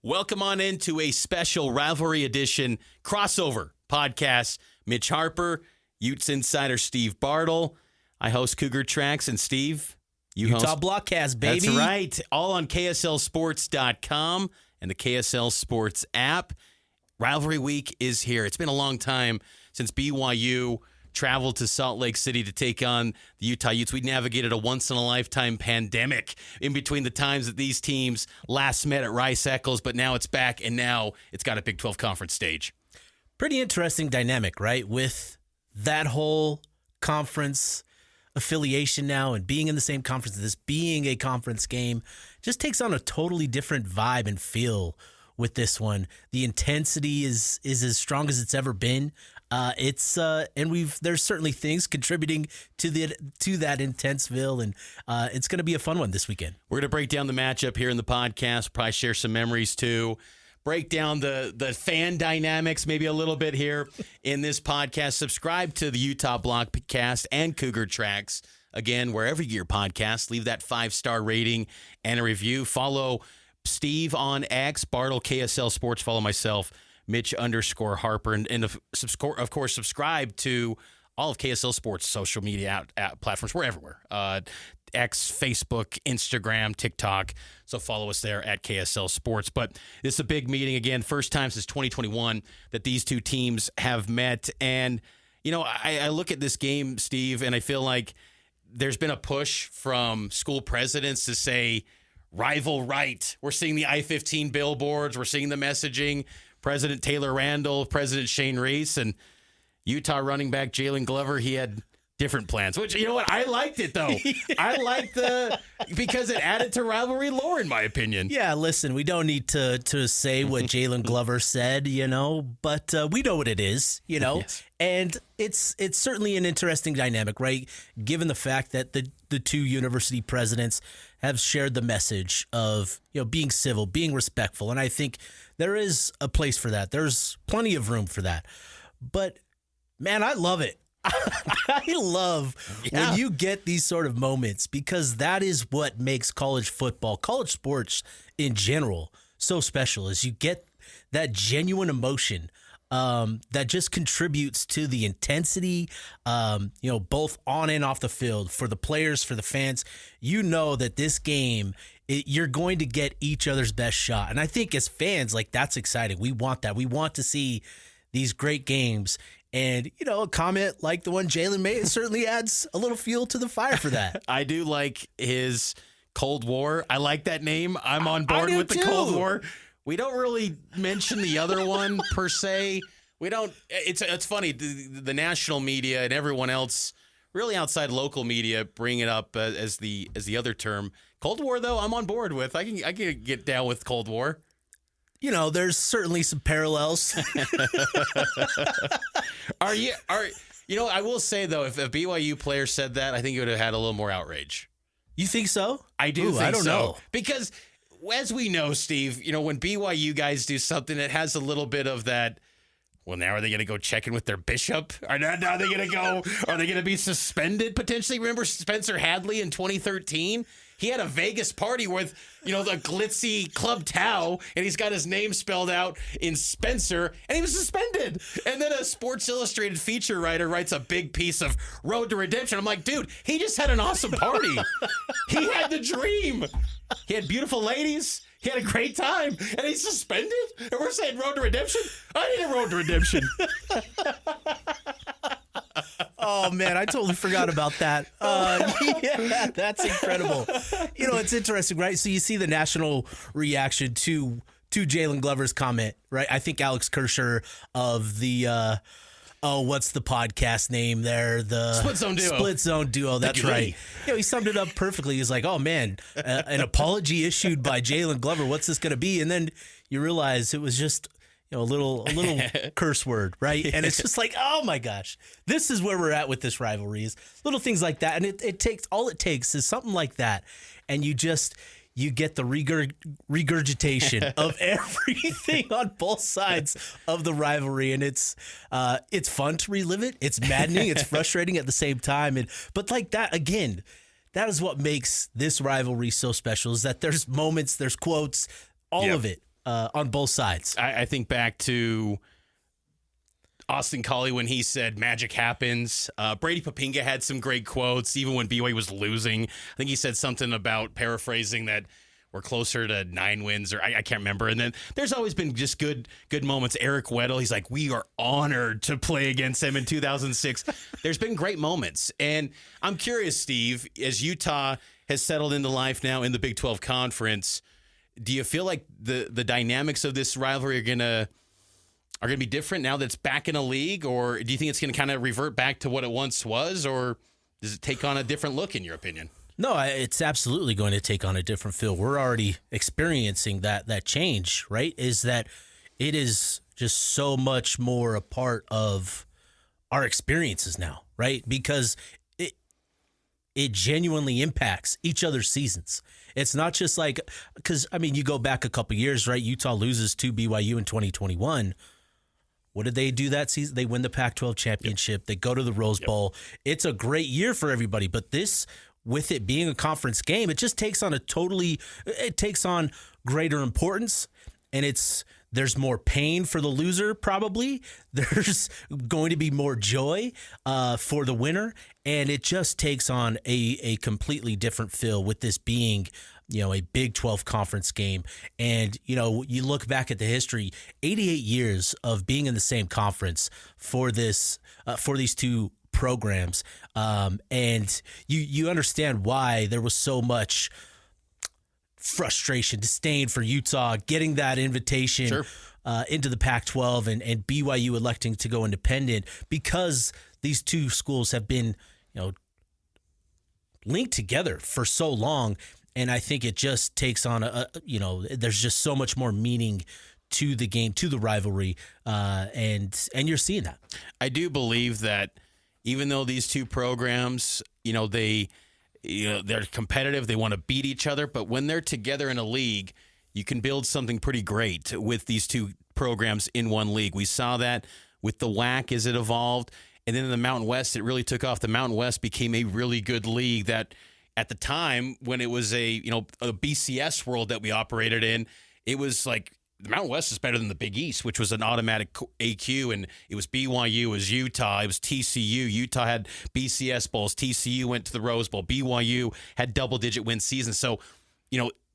Welcome on into a special Rivalry Edition crossover podcast. Mitch Harper, Utes insider Steve Bartle. I host Cougar Tracks, and Steve, you Utah host Blockcast, baby. That's right. All on KSLSports.com and the KSL Sports app. Rivalry Week is here. It's been a long time since BYU traveled to Salt Lake City to take on the Utah Utes. We navigated a once-in-a-lifetime pandemic in between the times that these teams last met at Rice-Eccles, but now it's back, and now it's got a Big 12 conference stage. Pretty interesting dynamic, right? With that whole conference affiliation now and being in the same conference, this being a conference game, just takes on a totally different vibe and feel with this one. The intensity is as strong as it's ever been. There's certainly things contributing to that intenseville, and it's going to be a fun one this weekend. We're going to break down the matchup here in the podcast, probably share some memories too, break down the fan dynamics maybe a little bit here in this podcast. Subscribe to the Utah Blockcast and Cougar Tracks. Again, wherever you get your podcast, leave that 5-star rating and a review. Follow Steve on X, Bartle KSL Sports. Follow myself, Mitch_Harper, and of course, subscribe to all of KSL Sports social media platforms. We're everywhere. X, Facebook, Instagram, TikTok. So follow us there at KSL Sports. But this is a big meeting again. First time since 2021 that these two teams have met. And, you know, I look at this game, Steve, and I feel like there's been a push from school presidents to say, rival right. We're seeing the I-15 billboards. We're seeing the messaging. President Taylor Randall, President Shane Reese, and Utah running back Jalen Glover, he had different plans. Which, you know what? I liked it, though. I liked because it added to rivalry lore, in my opinion. Yeah, listen, we don't need to say what Jalen Glover said, you know, but we know what it is, you know. Yes. And it's certainly an interesting dynamic, right? Given the fact that the two university presidents have shared the message of, you know, being civil, being respectful. And I think there is a place for that. There's plenty of room for that. But, man, I love it. I love when you get these sort of moments, because that is what makes college football, college sports in general, so special, is you get that genuine emotion that just contributes to the intensity, you know, both on and off the field, for the players, for the fans. You know that this game, you're going to get each other's best shot. And I think as fans, like, that's exciting. We want that. We want to see these great games. And, you know, a comment like the one Jalen made certainly adds a little fuel to the fire for that. I do like his Cold War. I like that name. I'm on board with the Cold War. We don't really mention the other one per se. We don't. It's funny. The national media and everyone else, really outside local media, bring it up as the other term. Cold War, though, I'm on board with. I can get down with Cold War. You know, there's certainly some parallels. You know, I will say, though, if a BYU player said that, I think it would have had a little more outrage. You think so? I do think so. I don't know. Because, as we know, Steve, you know, when BYU guys do something that has a little bit of that, well, now are they going to go check in with their bishop? Are they going to go? Are they going to be suspended potentially? Remember Spencer Hadley in 2013? He had a Vegas party with, you know, the glitzy Club Tau, and he's got his name spelled out in Spencer, and he was suspended. And then a Sports Illustrated feature writer writes a big piece of Road to Redemption. I'm like, dude, he just had an awesome party. He had the dream. He had beautiful ladies. He had a great time, and he's suspended? And we're saying Road to Redemption? I need a Road to Redemption. Oh, man, I totally forgot about that. Yeah, that's incredible. You know, it's interesting, right? So you see the national reaction to Jalen Glover's comment, right? I think Alex Kirscher of the what's the podcast name there? The Split Zone Duo. That's right. You know, he summed it up perfectly. He's like, oh, man, an apology issued by Jalen Glover. What's this going to be? And then you realize it was just, you know, a little curse word, right? And it's just like, oh my gosh, this is where we're at with this rivalry, is little things like that. And it takes is something like that. And you get the regurgitation of everything on both sides of the rivalry. And it's fun to relive it. It's maddening. It's frustrating at the same time. But like that, again, that is what makes this rivalry so special, is that there's moments, there's quotes, all of it. on both sides. I think back to Austin Collie when he said magic happens. Brady Papinga had some great quotes, even when BYU was losing. I think he said something about, paraphrasing, that we're closer to 9 wins, or I can't remember. And then there's always been just good moments. Eric Weddle, he's like, we are honored to play against him in 2006. There's been great moments. And I'm curious, Steve, as Utah has settled into life now in the Big 12 Conference, do you feel like the dynamics of this rivalry are gonna be different now that it's back in a league, or do you think it's gonna kind of revert back to what it once was, or does it take on a different look in your opinion? No, it's absolutely going to take on a different feel. We're already experiencing that change, right? Is that it is just so much more a part of our experiences now, right? Because it genuinely impacts each other's seasons. It's not just like, because, I mean, you go back a couple years, right? Utah loses to BYU in 2021. What did they do that season? They win the Pac-12 championship. Yep. They go to the Rose Bowl. It's a great year for everybody. But this, with it being a conference game, it just takes on it takes on greater importance. And there's more pain for the loser, probably. There's going to be more joy for the winner. And it just takes on a completely different feel with this being, a Big 12 conference game. And, you look back at the history, 88 years of being in the same conference for these two programs. And you understand why there was so much frustration, disdain for Utah getting that invitation into the Pac-12 and BYU electing to go independent, because these two schools have been, linked together for so long. And I think it just takes on there's just so much more meaning to the game, to the rivalry, and you're seeing that. I do believe that even though these two programs, they're competitive, they want to beat each other, but when they're together in a league, you can build something pretty great with these two programs in one league. We saw that with the WAC as it evolved, and then in the Mountain West, it really took off. The Mountain West became a really good league that, at the time when it was a BCS world that we operated in, it was like the Mountain West is better than the Big East, which was an automatic AQ, and it was BYU, it was Utah, it was TCU. Utah had BCS bowls. TCU went to the Rose Bowl. BYU had double-digit win seasons. So,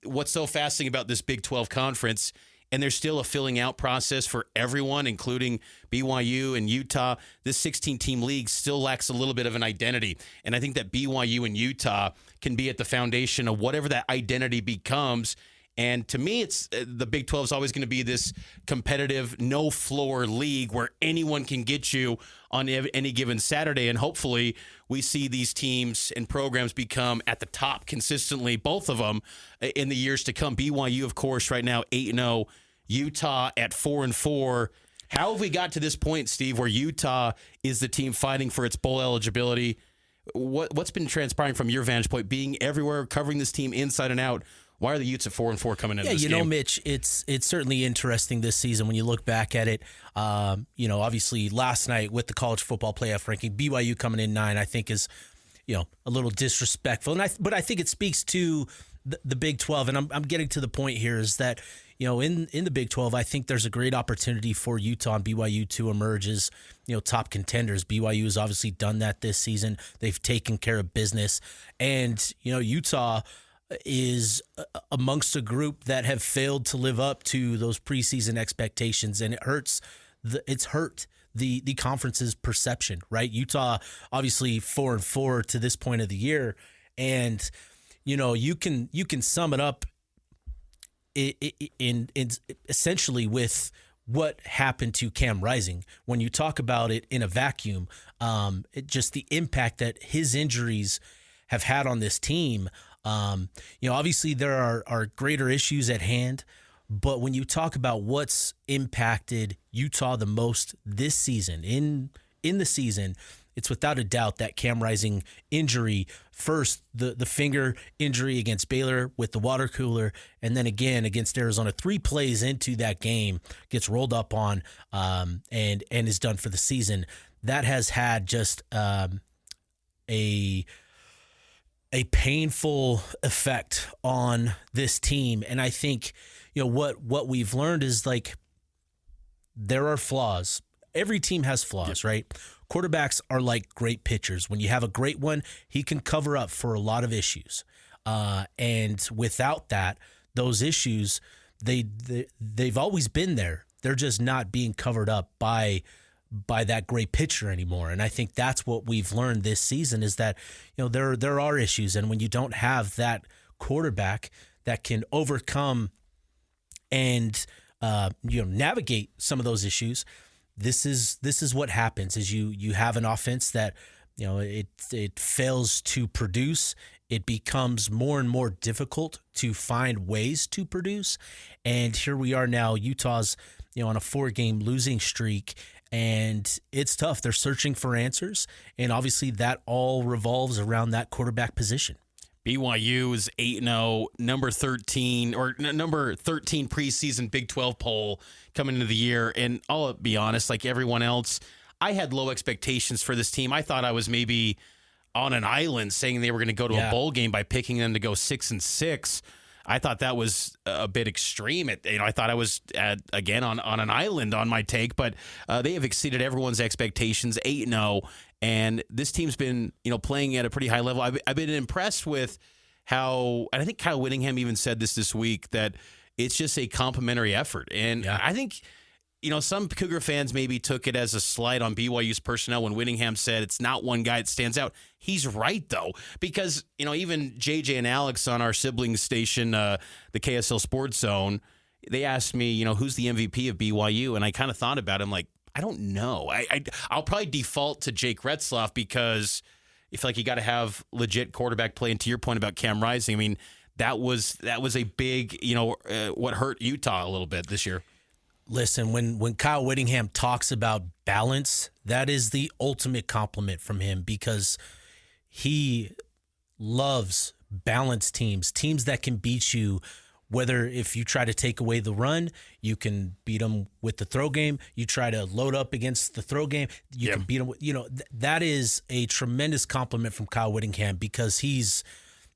what's so fascinating about this Big 12 conference, and there's still a filling out process for everyone, including BYU and Utah, this 16-team league still lacks a little bit of an identity. And I think that BYU and Utah can be at the foundation of whatever that identity becomes. And to me, it's the Big 12 is always going to be this competitive, no-floor league where anyone can get you on any given Saturday. And hopefully we see these teams and programs become at the top consistently, both of them, in the years to come. BYU, of course, right now 8-0. Utah at 4-4. How have we got to this point, Steve, where Utah is the team fighting for its bowl eligibility? What's been transpiring from your vantage point, being everywhere, covering this team inside and out? Why are the Utes at 4-4 coming into this game? Yeah, Mitch, it's certainly interesting this season when you look back at it. Obviously last night with the college football playoff ranking, BYU coming in 9, I think is, a little disrespectful. But I think it speaks to the Big 12, and I'm getting to the point here is that, in the Big 12, I think there's a great opportunity for Utah and BYU to emerge as, top contenders. BYU has obviously done that this season. They've taken care of business, and Utah is amongst a group that have failed to live up to those preseason expectations, and it's hurt the conference's perception, right? Utah obviously 4-4 to this point of the year, and you can sum it up in essentially with what happened to Cam Rising. When you talk about it in a vacuum, just the impact that his injuries have had on this team. Obviously there are greater issues at hand, but when you talk about what's impacted Utah the most this season, in the season, it's without a doubt that Cam Rising injury. First, the finger injury against Baylor with the water cooler, and then again against Arizona. 3 plays into that game, gets rolled up on, and is done for the season. That has had just a a painful effect on this team. And I think, what we've learned is like there are flaws. Every team has flaws, right? Quarterbacks are like great pitchers. When you have a great one, he can cover up for a lot of issues. And without that, those issues, they've always been there. They're just not being covered up by that great pitcher anymore. And I think that's what we've learned this season is that, there are issues. And when you don't have that quarterback that can overcome and, navigate some of those issues, this is what happens is you have an offense that, it fails to produce. It becomes more and more difficult to find ways to produce. And here we are now, Utah's, on a 4-game losing streak, and it's tough. They're searching for answers, and obviously that all revolves around that quarterback position. BYU is 8-0, number 13 preseason Big 12 poll coming into the year. And I'll be honest, like everyone else, I had low expectations for this team. I thought I was maybe on an island saying they were going to go to a bowl game by picking them to go 6-6. I thought that was a bit extreme. I thought I was again on an island on my take, but they have exceeded everyone's expectations. 8-0, and this team's been playing at a pretty high level. I've been impressed with how, and I think Kyle Whittingham even said this week, that it's just a complimentary effort, and I think. Some Cougar fans maybe took it as a slight on BYU's personnel when Whittingham said it's not one guy that stands out. He's right, though, because, even JJ and Alex on our sibling station, the KSL Sports Zone, they asked me, who's the MVP of BYU? And I kind of thought about it. I'm like, I don't know. I'll probably default to Jake Retzlaff because I feel like you got to have legit quarterback play. And to your point about Cam Rising, I mean, that was a big, what hurt Utah a little bit this year. Listen, when Kyle Whittingham talks about balance, that is the ultimate compliment from him because he loves balanced teams that can beat you, whether if you try to take away the run, you can beat them with the throw game. You try to load up against the throw game, you can beat them. That is a tremendous compliment from Kyle Whittingham because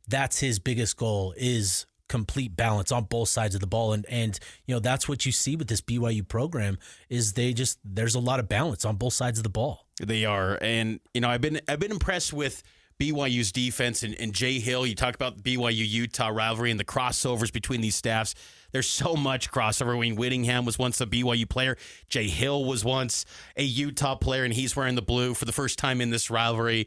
that's his biggest goal is complete balance on both sides of the ball. And that's what you see with this BYU program is there's a lot of balance on both sides of the ball. They are. And, I've been impressed with BYU's defense and Jay Hill. You talk about the BYU-Utah rivalry and the crossovers between these staffs. There's so much crossover. I mean, Whittingham was once a BYU player. Jay Hill was once a Utah player, and he's wearing the blue for the first time in this rivalry.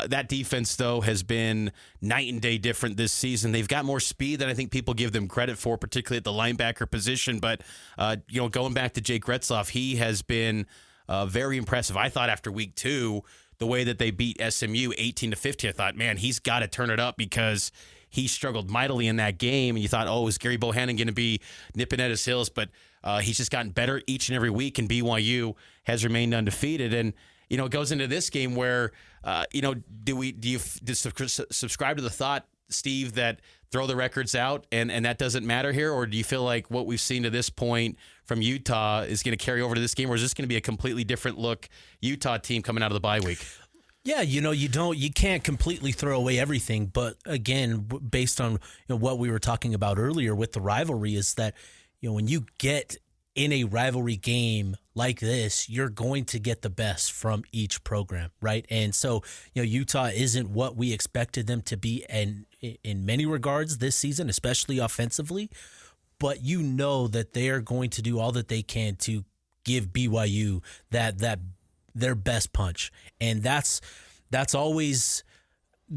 That defense, though, has been night and day different this season. They've got more speed than I think people give them credit for, particularly at the linebacker position. But, going back to Jake Retzlaff, he has been very impressive. I thought after week 2, the way that they beat SMU 18-15, I thought, man, he's got to turn it up because he struggled mightily in that game. And you thought, is Gary Bohannon going to be nipping at his heels? But he's just gotten better each and every week, and BYU has remained undefeated. And, it goes into this game where, do you subscribe to the thought, Steve, that throw the records out and that doesn't matter here? Or do you feel like what we've seen to this point from Utah is going to carry over to this game? Or is this going to be a completely different look Utah team coming out of the bye week? Yeah, you can't completely throw away everything. But again, based on what we were talking about earlier with the rivalry is that, when you get in a rivalry game like this, you're going to get the best from each program, right? And so, Utah isn't what we expected them to be in many regards this season, especially offensively, but that they are going to do all that they can to give BYU that their best punch. And that's always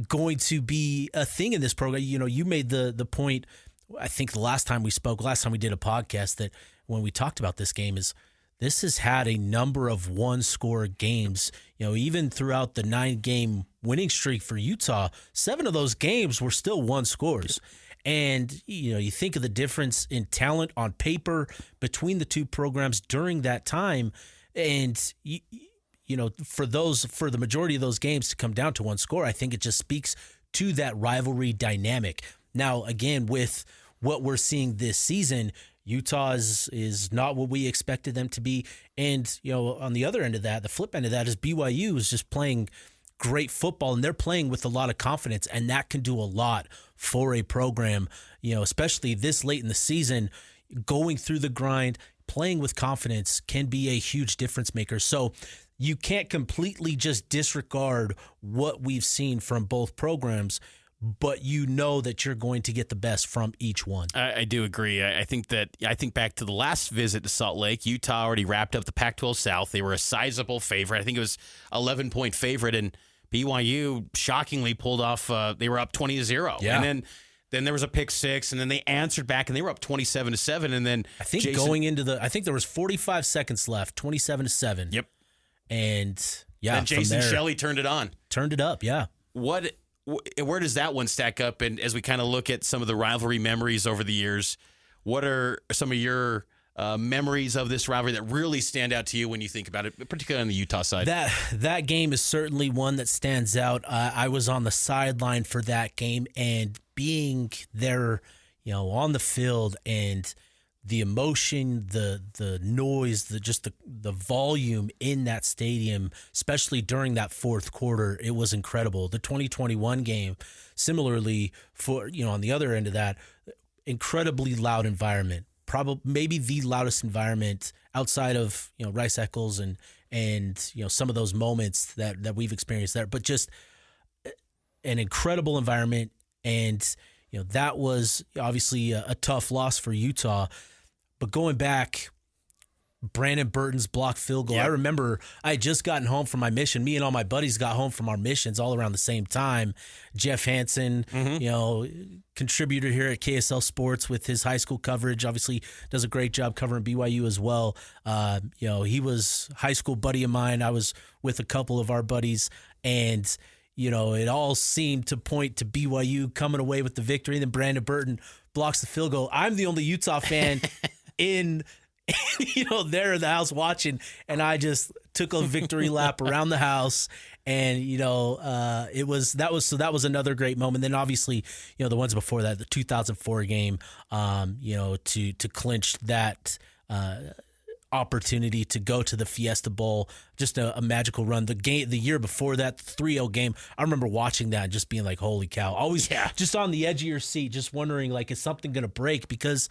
going to be a thing in this program. You made the point, I think last time we did a podcast, that when we talked about this game is this has had a number of one-score games. Even throughout the 9-game winning streak for Utah, 7 of those games were still one scores. And, you think of the difference in talent on paper between the two programs during that time. And, for the majority of those games to come down to one score, I think it just speaks to that rivalry dynamic. Now, again, with what we're seeing this season, Utah is not what we expected them to be. And, on the other end of that, the flip end of that is BYU is just playing great football, and they're playing with a lot of confidence, and that can do a lot for a program, especially this late in the season. Going through the grind, playing with confidence can be a huge difference maker. So you can't completely just disregard what we've seen from both programs, but you know that you're going to get the best from each one. I do agree. I think back to the last visit to Salt Lake, Utah already wrapped up the Pac-12 South. They were a sizable favorite. I think it was 11-point favorite, and BYU shockingly pulled off. They were up 20-0. Yeah. And then there was a pick six, and then they answered back, and they were up 27-7. And then I think I think there was 45 seconds left, 27-7. Yep. And yeah, and Jason Shelley turned it on. Turned it up, yeah. Where does that one stack up? And as we kind of look at some of the rivalry memories over the years, what are some of your memories of this rivalry that really stand out to you when you think about it, particularly on the Utah side? That game is certainly one that stands out. I was on the sideline for that game, and being there, on the field, and the emotion, the noise, the volume in that stadium, especially during that fourth quarter, it was incredible. The 2021 game, similarly, for on the other end of that, incredibly loud environment. Probably maybe the loudest environment outside of Rice Eccles and some of those moments that we've experienced there, but just an incredible environment. And that was obviously a tough loss for Utah. But going back, Brandon Burton's blocked field goal. Yep. I remember I had just gotten home from my mission. Me and all my buddies got home from our missions all around the same time. Jeff Hansen, contributor here at KSL Sports with his high school coverage, obviously does a great job covering BYU as well. He was a high school buddy of mine. I was with a couple of our buddies, and it all seemed to point to BYU coming away with the victory. And then Brandon Burton blocks the field goal. I'm the only Utah fan there in the house watching, and I just took a victory lap around the house, and that was another great moment. Then obviously, the ones before that, the 2004 game, to clinch that opportunity to go to the Fiesta Bowl, just a magical run. The year before that, the 3-0 game, I remember watching that and just being like, holy cow, always just on the edge of your seat, just wondering, like, is something going to break? Because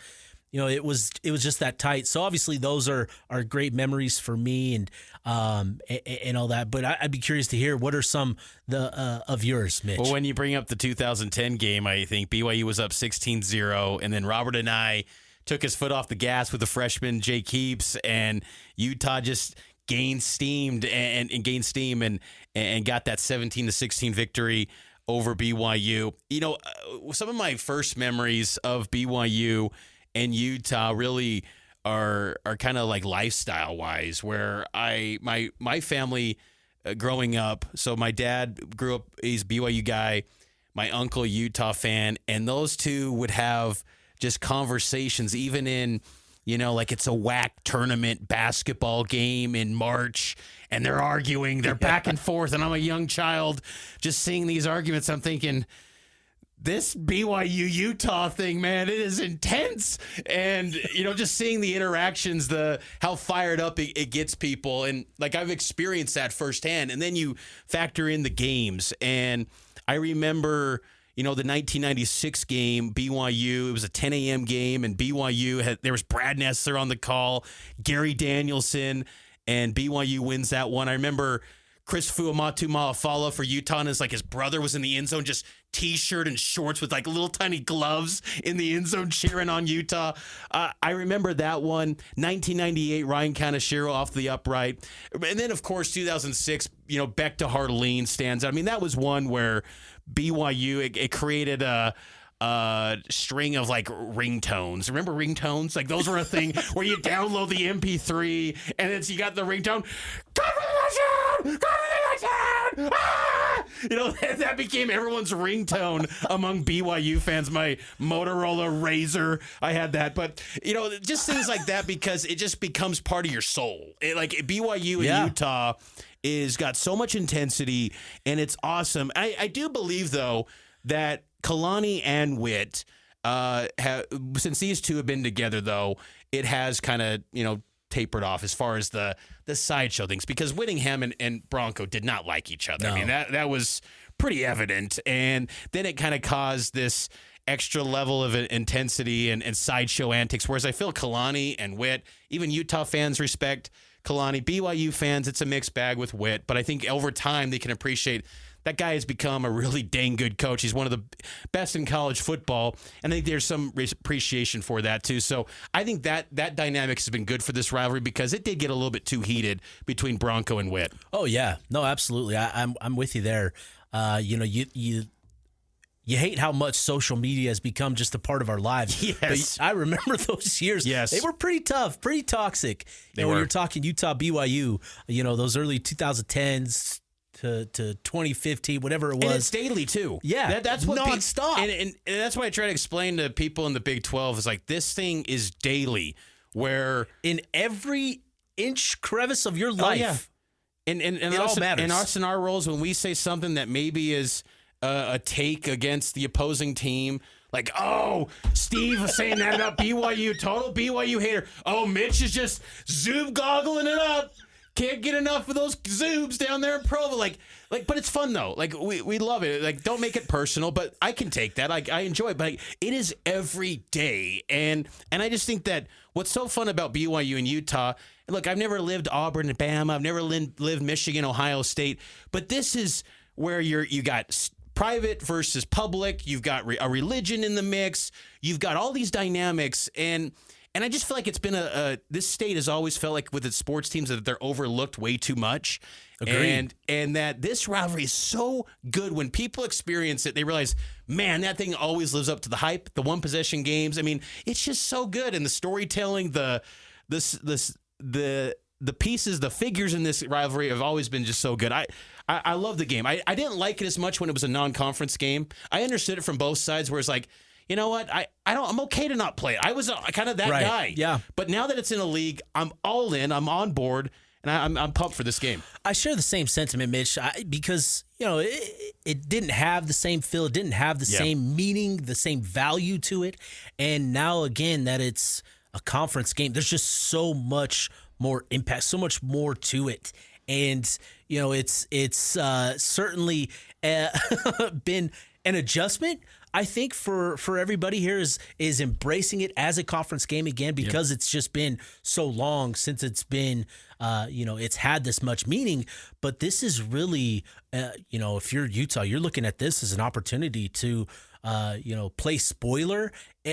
it was just that tight. So obviously those are great memories for me and all that. But I'd be curious to hear, what are some of yours, Mitch? Well, when you bring up the 2010 game, I think BYU was up 16-0, and then Robert and I took his foot off the gas with the freshman Jake Heaps, and Utah just gained steam and got that 17-16 victory over BYU. Some of my first memories of BYU and Utah really are kind of like lifestyle wise, where my family growing up. So my dad grew up, he's a BYU guy, my uncle a Utah fan, and those two would have just conversations, even in, like it's a WAC tournament basketball game in March, and they're arguing, they're back and forth, and I'm a young child just seeing these arguments. I'm thinking, this BYU Utah thing, man, it is intense. And, just seeing the interactions, how fired up it gets people. And like, I've experienced that firsthand. And then you factor in the games. And I remember, the 1996 game, BYU, it was a 10 a.m. game, and BYU there was Brad Nessler on the call, Gary Danielson, and BYU wins that one. I remember Chris Fuamatu Ma'afala for Utah, and his brother was in the end zone, just T-shirt and shorts with like little tiny gloves in the end zone cheering on Utah. I remember that one. 1998, Ryan Kaneshiro off the upright. And then, of course, 2006, Beck to Hardeline stands out. I mean, that was one where BYU, it created a string of like ringtones. Remember ringtones? Like those were a thing where you download the MP3 and you got the ringtone. That became everyone's ringtone among BYU fans. My Motorola Razr, I had that. But, just things like that, because it just becomes part of your soul. BYU in Utah is got so much intensity, and it's awesome. I do believe, though, that Kalani and Witt, since these two have been together, though, it has kind of, tapered off as far as the sideshow things, because Whittingham and Bronco did not like each other. No. I mean, that was pretty evident. And then it kind of caused this extra level of intensity and sideshow antics, whereas I feel Kalani and Witt, even Utah fans respect Kalani. BYU fans, it's a mixed bag with Witt, but I think over time they can appreciate that guy has become a really dang good coach. He's one of the best in college football, and I think there's some appreciation for that too. So I think that dynamic has been good for this rivalry, because it did get a little bit too heated between Bronco and Witt. Oh yeah, no, absolutely. I'm with you there. You hate how much social media has become just a part of our lives. Yes. But I remember those years. Yes. They were pretty tough, pretty toxic. They when were. you're talking Utah, BYU, those early 2010s to 2015, whatever it was. And it's daily too. Yeah. That's what nonstop. And that's why I try to explain to people in the Big 12 is like, this thing is daily, where in every inch crevice of your life. Oh, yeah. And it all matters. And us in our roles, when we say something that maybe is a take against the opposing team, like, oh, Steve was saying that about BYU, total BYU hater. Oh, Mitch is just Zoom goggling it up. Can't get enough of those Zoobs down there in Provo. Like, but it's fun though. Like, we love it. Like, don't make it personal, but I can take that. Like, I enjoy it, but it is every day. And I just think that what's so fun about BYU and Utah, and look, I've never lived Auburn and Bama. I've never lived Michigan, Ohio State, but this is where you got private versus public. You've got a religion in the mix. You've got all these dynamics, and I just feel like it's been this state has always felt like with its sports teams that they're overlooked way too much. Agreed. And that this rivalry is so good. When people experience it, they realize, man, that thing always lives up to the hype. The one possession games. I mean, it's just so good. And the storytelling, the pieces, the figures in this rivalry have always been just so good. I love the game. I didn't like it as much when it was a non-conference game. I understood it from both sides, where it's like, you know what? I'm okay to not play it. I was kind of that guy. Yeah. But now that it's in a league, I'm all in. I'm on board, and I'm pumped for this game. I share the same sentiment, Mitch, because it didn't have the same feel, it didn't have the same meaning, the same value to it, and now again that it's a conference game, there's just so much more impact, so much more to it, and it's certainly been an adjustment. I think for everybody here is embracing it as a conference game again, because it's just been so long since it's been, it's had this much meaning. But this is really, if you're Utah, you're looking at this as an opportunity to, play spoiler,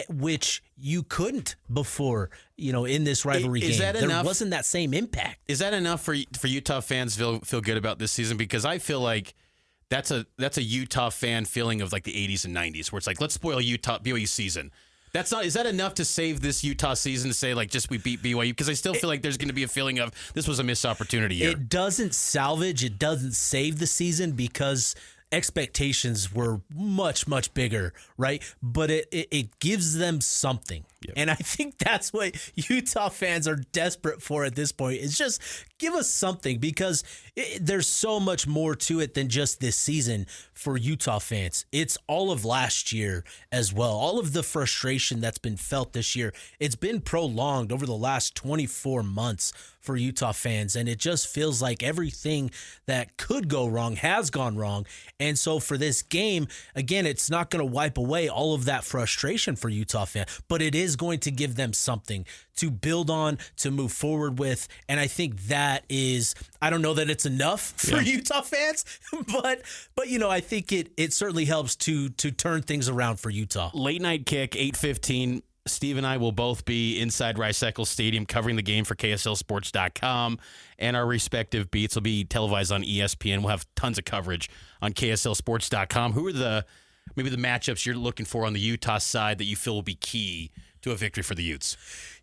which you couldn't before, in this rivalry game. There wasn't that same impact. Is that enough for Utah fans to feel good about this season? Because I feel like that's a Utah fan feeling of like the 80s and 90s, where it's like, let's spoil BYU season. Is that enough to save this Utah season, to say like, just we beat BYU? Because I still feel like there's going to be a feeling of this was a missed opportunity here. It doesn't save the season, because expectations were much, much bigger, right? But it gives them something. Yep. And I think that's what Utah fans are desperate for at this point, is just give us something, because there's so much more to it than just this season for Utah fans. It's all of last year as well. All of the frustration that's been felt this year, it's been prolonged over the last 24 months for Utah fans, and it just feels like everything that could go wrong has gone wrong. And so for this game, again, it's not going to wipe away all of that frustration for Utah fans, but it is going to give them something to build on, to move forward with. And I think that is, I don't know that it's enough for Utah fans, but I think it certainly helps to turn things around for Utah. Late night kick, 8:15. Steve and I will both be inside Rice-Eccles Stadium covering the game for KSLSports.com, and our respective beats will be televised on ESPN. We'll have tons of coverage on KSLSports.com. Who are maybe the matchups you're looking for on the Utah side that you feel will be key to a victory for the Utes?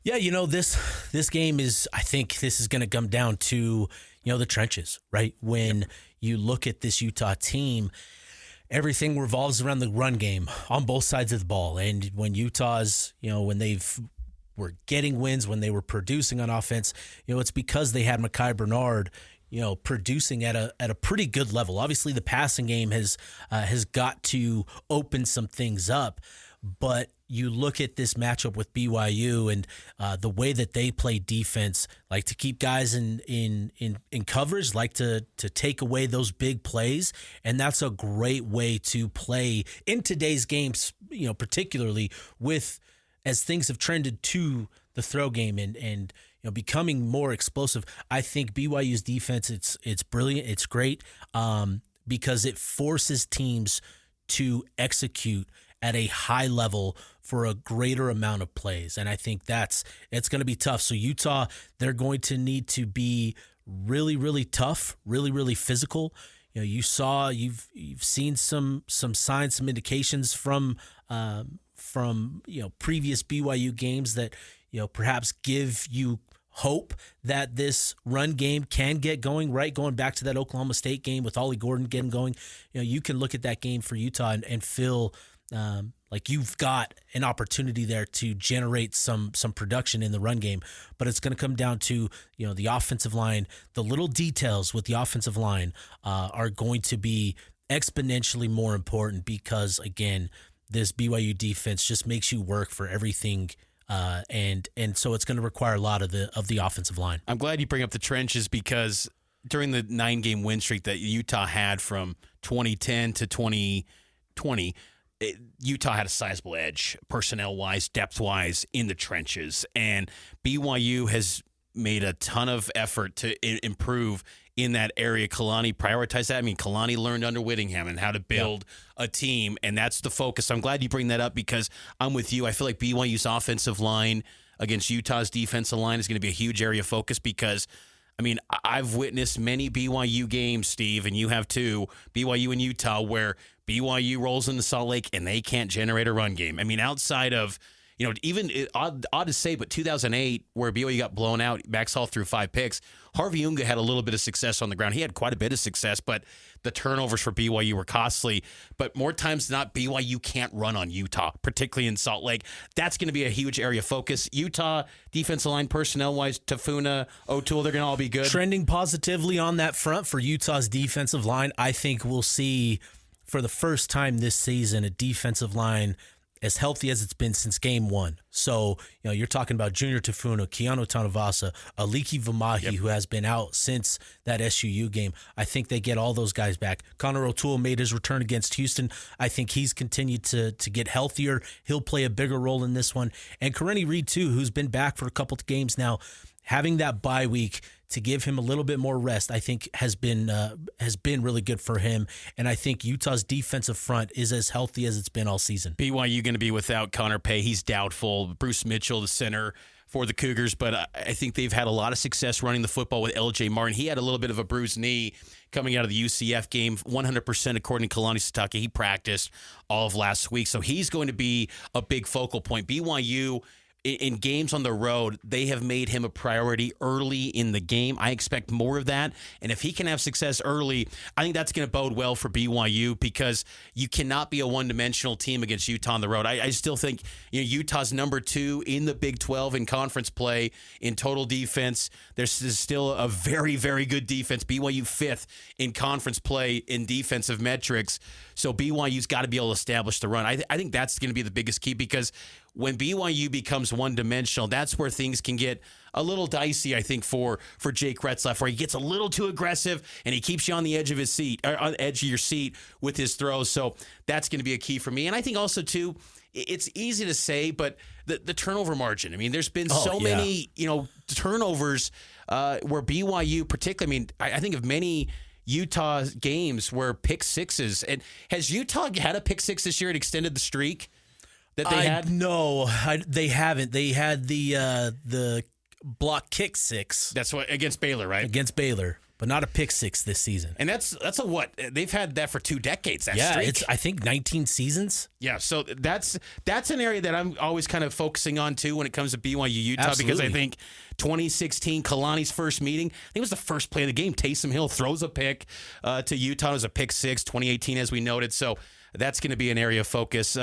Yeah, this game is, I think this is going to come down to, the trenches, right? When you look at this Utah team, everything revolves around the run game on both sides of the ball. And when Utah's, when were getting wins, when they were producing on offense, it's because they had Mekhi Bernard, producing at a pretty good level. Obviously, the passing game has got to open some things up, but you look at this matchup with BYU and the way that they play defense, like to keep guys in coverage, like to take away those big plays, and that's a great way to play in today's games, particularly with as things have trended to the throw game and becoming more explosive. I think BYU's defense, it's brilliant, it's great, because it forces teams to execute at a high level for a greater amount of plays. And I think it's going to be tough. So Utah, they're going to need to be really, really tough, really, really physical. You've seen some signs, some indications from previous BYU games that, perhaps give you hope that this run game can get going, right? Going back to that Oklahoma State game with Ollie Gordon getting going, you can look at that game for Utah and feel like you've got an opportunity there to generate some production in the run game. But it's going to come down to, the offensive line. The little details with the offensive line are going to be exponentially more important because, again, this BYU defense just makes you work for everything. And so it's going to require a lot of the offensive line. I'm glad you bring up the trenches because during the 9-game win streak that Utah had from 2010 to 2020, Utah had a sizable edge, personnel-wise, depth-wise, in the trenches. And BYU has made a ton of effort to improve in that area. Kalani prioritized that. I mean, Kalani learned under Whittingham and how to build a team, and that's the focus. I'm glad you bring that up because I'm with you. I feel like BYU's offensive line against Utah's defensive line is going to be a huge area of focus because, I mean, I've witnessed many BYU games, Steve, and you have too, BYU and Utah, where BYU rolls into Salt Lake and they can't generate a run game. I mean, outside of, even odd to say, but 2008, where BYU got blown out, Max Hall threw 5 picks. Harvey Unga had a little bit of success on the ground. He had quite a bit of success, but the turnovers for BYU were costly. But more times than not, BYU can't run on Utah, particularly in Salt Lake. That's going to be a huge area of focus. Utah, defensive line personnel-wise, Tafuna, O'Toole, they're going to all be good. Trending positively on that front for Utah's defensive line. I think we'll see, for the first time this season, a defensive line as healthy as it's been since game one. So, you're talking about Junior Tafuna, Keanu Tanavasa, Aliki Vamahi, who has been out since that SUU game. I think they get all those guys back. Connor O'Toole made his return against Houston. I think he's continued to get healthier. He'll play a bigger role in this one. And Karenni Reed, too, who's been back for a couple of games now, having that bye week to give him a little bit more rest, I think has been really good for him. And I think Utah's defensive front is as healthy as it's been all season. BYU going to be without Connor Pay. He's doubtful. Bruce Mitchell, the center for the Cougars, but I think they've had a lot of success running the football with LJ Martin. He had a little bit of a bruised knee coming out of the UCF game. 100% according to Kalani Sitake. He practiced all of last week, so he's going to be a big focal point. BYU, in games on the road, they have made him a priority early in the game. I expect more of that. And if he can have success early, I think that's going to bode well for BYU because you cannot be a one-dimensional team against Utah on the road. I still think Utah's number 2 in the Big 12 in conference play in total defense. There's still a very, very good defense. BYU 5th in conference play in defensive metrics. So BYU's got to be able to establish the run. I think that's going to be the biggest key because when BYU becomes one-dimensional, that's where things can get a little dicey, I think, for Jake Retzlaff, where he gets a little too aggressive and he keeps you on the edge of his seat, or on the edge of your seat with his throws. So that's going to be a key for me. And I think also, too, it's easy to say, but the turnover margin. I mean, there's been many, turnovers where BYU, particularly, I think of many Utah games where pick sixes. And has Utah had a pick six this year and extended the streak that they had? No, they haven't. They had the block kick 6. That's what against Baylor, right? Against Baylor, but not a pick 6 this season. And that's a what? They've had that for 2 decades. That yeah, streak. It's I think 19 seasons. Yeah, so that's an area that I'm always kind of focusing on too when it comes to BYU Utah. Absolutely. Because I think 2016 Kalani's first meeting, I think it was the first play of the game. Taysom Hill throws a pick to Utah. It was a pick 6. 2018, as we noted. So that's going to be an area of focus.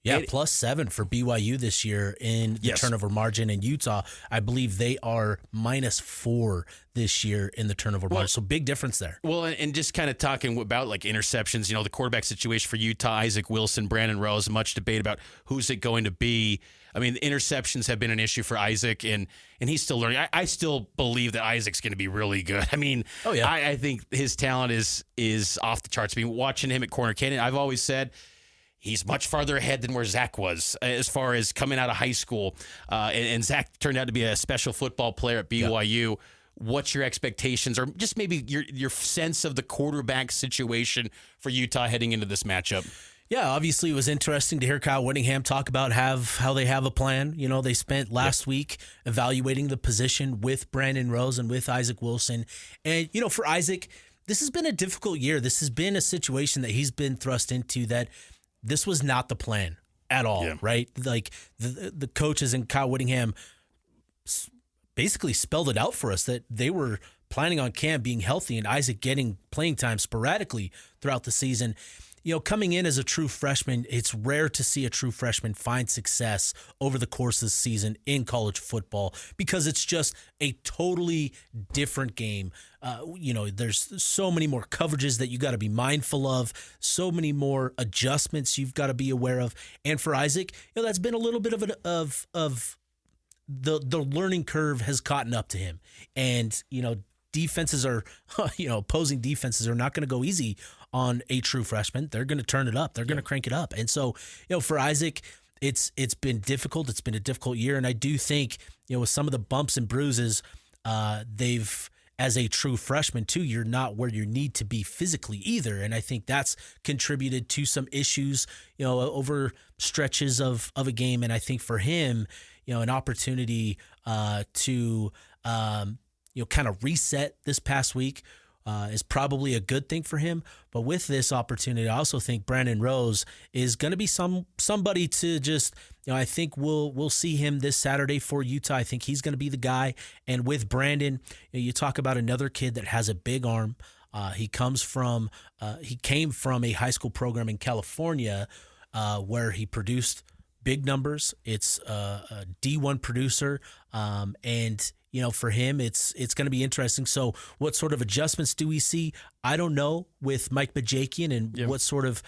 Yeah, +7 for BYU this year in the turnover margin. In Utah, I believe they are -4 this year in the turnover margin. So big difference there. Well, and just kind of talking about like interceptions, the quarterback situation for Utah, Isaac Wilson, Brandon Rose, much debate about who's it going to be. I mean, the interceptions have been an issue for Isaac, and he's still learning. I still believe that Isaac's going to be really good. I mean, I think his talent is off the charts. I mean, watching him at Corner Canyon, I've always said he's much farther ahead than where Zach was as far as coming out of high school. And Zach turned out to be a special football player at BYU. Yep. What's your expectations, or just maybe your sense of the quarterback situation for Utah heading into this matchup? Yeah, obviously it was interesting to hear Kyle Whittingham talk about how they have a plan. They spent last week evaluating the position with Brandon Rose and with Isaac Wilson. And, for Isaac, this has been a difficult year. This has been a situation that he's been thrust into that this was not the plan at all, right? Like the coaches and Kyle Whittingham basically spelled it out for us that they were planning on Cam being healthy and Isaac getting playing time sporadically throughout the season. Coming in as a true freshman, it's rare to see a true freshman find success over the course of the season in college football because it's just a totally different game. There's so mmany more coverages that you got to be mindful of, so many more adjustments you've got to be aware of. And for Isaac, that's been a little bit of the learning curve has caught up to him. And, defenses are, opposing defenses are not going to go easy on a true freshman. They're going to turn it up. They're going to crank it up. And so, for Isaac, it's been difficult. It's been a difficult year. And I do think, with some of the bumps and bruises, they've, as a true freshman too, you're not where you need to be physically either. And I think that's contributed to some issues, over stretches of a game. And I think for him, an opportunity to, kind of reset this past week is probably a good thing for him. But with this opportunity, I also think Brandon Rose is going to be somebody to just, I think we'll see him this Saturday for Utah. I think he's going to be the guy. And with Brandon, you talk about another kid that has a big arm. He came from a high school program in California where he produced big numbers. It's a D1 producer, and for him, it's going to be interesting. So what sort of adjustments do we see? I don't know with Mike Bajakian and what sort of,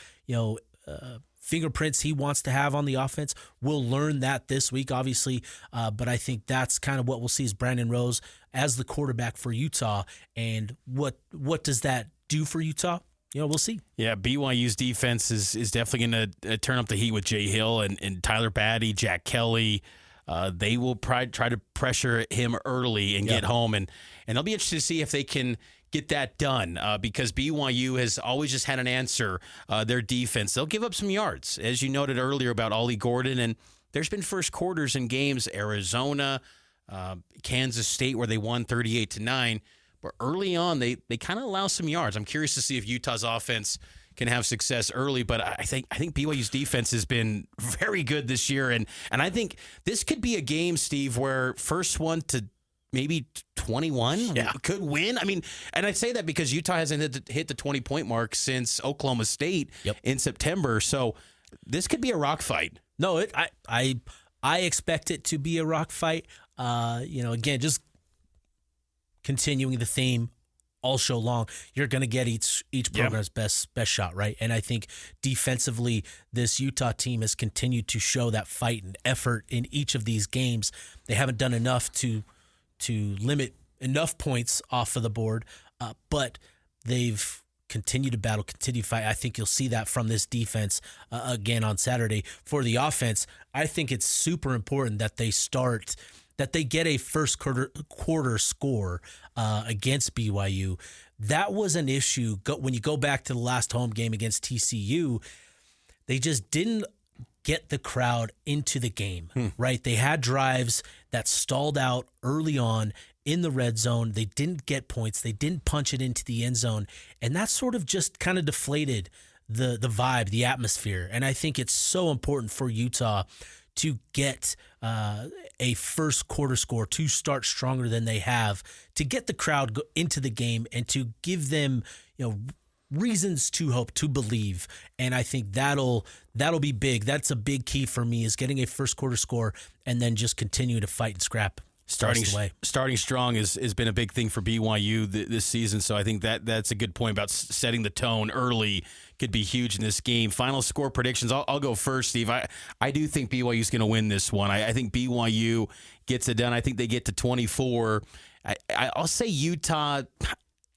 fingerprints he wants to have on the offense. We'll learn that this week, obviously. But I think that's kind of what we'll see is Brandon Rose as the quarterback for Utah. And what does that do for Utah? We'll see. Yeah, BYU's defense is definitely going to turn up the heat with Jay Hill and Tyler Batty, Jack Kelly. They will try to pressure him early and get home. And they'll be interested to see if they can get that done because BYU has always just had an answer, their defense. They'll give up some yards, as you noted earlier about Ollie Gordon. And there's been first quarters in games, Arizona, Kansas State, where they won 38-9. But early on, they kind of allow some yards. I'm curious to see if Utah's offense can have success early, but I think BYU's defense has been very good this year, and I think this could be a game, Steve, where first one to maybe 21 could win. I mean, and I say that because Utah hasn't hit the 20-point mark since Oklahoma State in September, so this could be a rock fight. No, I expect it to be a rock fight. Again, just continuing the theme all show long, you're going to get each program's best shot, right? And I think defensively, this Utah team has continued to show that fight and effort in each of these games. They haven't done enough to limit enough points off of the board, but they've continued to battle, continue to fight. I think you'll see that from this defense again on Saturday. For the offense, I think it's super important that they get a first quarter score against BYU. That was an issue when you go back to the last home game against TCU. They just didn't get the crowd into the game, right? They had drives that stalled out early on in the red zone. They didn't get points. They didn't punch it into the end zone. And that sort of just kind of deflated the vibe, the atmosphere. And I think it's so important for Utah to get a first quarter score, to start stronger than they have, to get the crowd into the game and to give them, reasons to hope, to believe, and I think that'll be big. That's a big key for me, is getting a first quarter score and then just continue to fight and scrap. Starting strong has been a big thing for BYU this season, so I think that's a good point about setting the tone early could be huge in this game. Final score predictions. I'll go first, Steve. I do think BYU is going to win this one. I think BYU gets it done. I think they get to 24. I'll say Utah.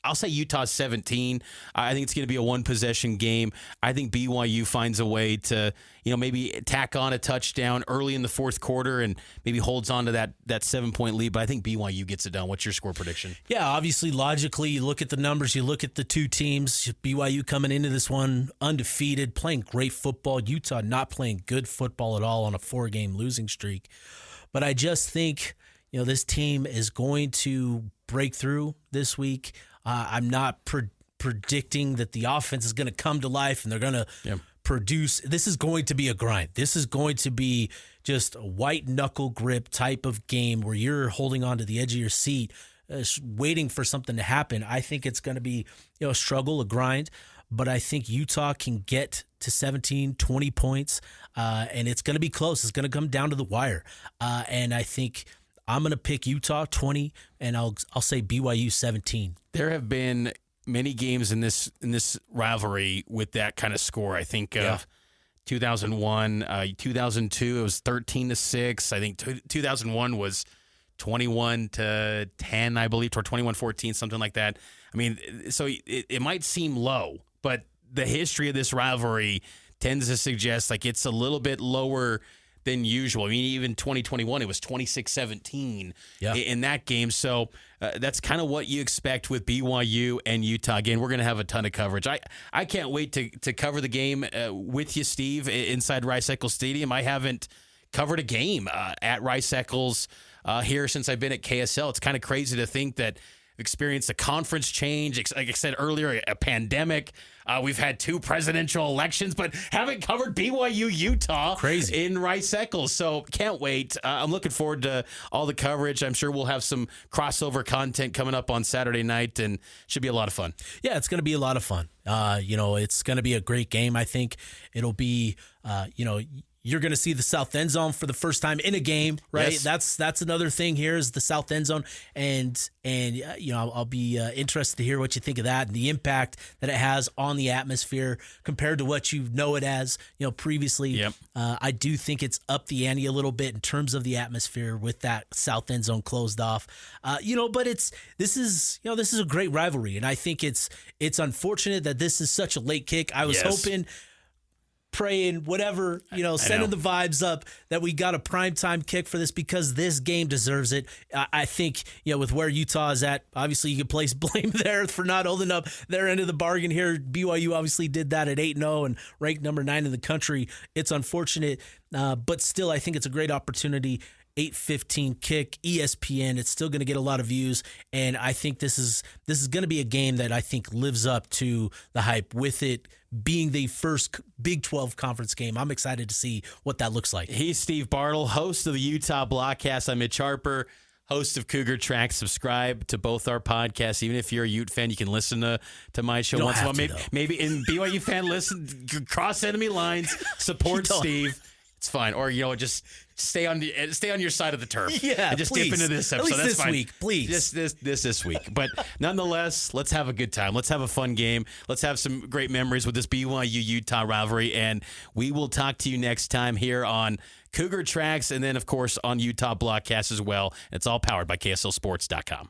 I'll say Utah 17. I think it's going to be a one-possession game. I think BYU finds a way to, maybe tack on a touchdown early in the fourth quarter and maybe holds on to that 7-point lead. But I think BYU gets it done. What's your score prediction? Yeah, obviously, logically, you look at the numbers, you look at the two teams. BYU coming into this one undefeated, playing great football. Utah not playing good football at all on a 4-game losing streak. But I just think, this team is going to break through this week. I'm not predicting that the offense is going to come to life and they're going to produce. This is going to be a grind. This is going to be just a white knuckle grip type of game where you're holding on to the edge of your seat, waiting for something to happen. I think it's going to be a struggle, a grind, but I think Utah can get to 17, 20 points, and it's going to be close. It's going to come down to the wire, and I think I'm going to pick Utah 20, and I'll say BYU 17. There have been many games in this rivalry with that kind of score. I think of 2001, 2002 it was 13-6. I think 2001 was 21-10, I believe, or 21-14, something like that. I mean, so it might seem low, but the history of this rivalry tends to suggest like it's a little bit lower than usual. I mean, even 2021, it was 26-17 in that game. So that's kind of what you expect with BYU and Utah. Again, we're going to have a ton of coverage. I can't wait to cover the game with you, Steve, inside Rice-Eccles Stadium. I haven't covered a game at Rice-Eccles here since I've been at KSL. It's kind of crazy to think that experienced a conference change, like I said earlier, a pandemic. We've had 2 presidential elections, but haven't covered BYU Utah in Rice-Eccles. So can't wait. I'm looking forward to all the coverage. I'm sure we'll have some crossover content coming up on Saturday night, and should be a lot of fun. Yeah, it's going to be a lot of fun. It's going to be a great game. I think it'll be, you're going to see the south end zone for the first time in a game, right? Yes. That's another thing here is the south end zone, and I'll be interested to hear what you think of that and the impact that it has on the atmosphere compared to what you know it as, previously. Yep. I do think it's up the ante a little bit in terms of the atmosphere with that south end zone closed off. But this is a great rivalry, and I think it's unfortunate that this is such a late kick. I was hoping, praying, whatever, sending the vibes up that we got a primetime kick for this because this game deserves it. I think, with where Utah is at, obviously you can place blame there for not holding up their end of the bargain here. BYU obviously did that at 8-0 and ranked number 9 in the country. It's unfortunate, but still I think it's a great opportunity. 8:15 kick, ESPN. It's still going to get a lot of views, and I think this is going to be a game that I think lives up to the hype with it being the first Big 12 conference game. I'm excited to see what that looks like. He's Steve Bartle, host of the Utah Blockcast. I'm Mitch Harper, host of Cougar Tracks. Subscribe to both our podcasts. Even if you're a Ute fan, you can listen to my show once in a while. Maybe in BYU fan, listen, cross enemy lines, support Steve. It's fine. Or, just stay on your side of the turf. Yeah, and just please. dip into this episode. At least That's this fine. week, please. Just this week. But nonetheless, let's have a good time. Let's have a fun game. Let's have some great memories with this BYU-Utah rivalry. And we will talk to you next time here on Cougar Tracks and then, of course, on Utah Blockcast as well. It's all powered by KSLSports.com.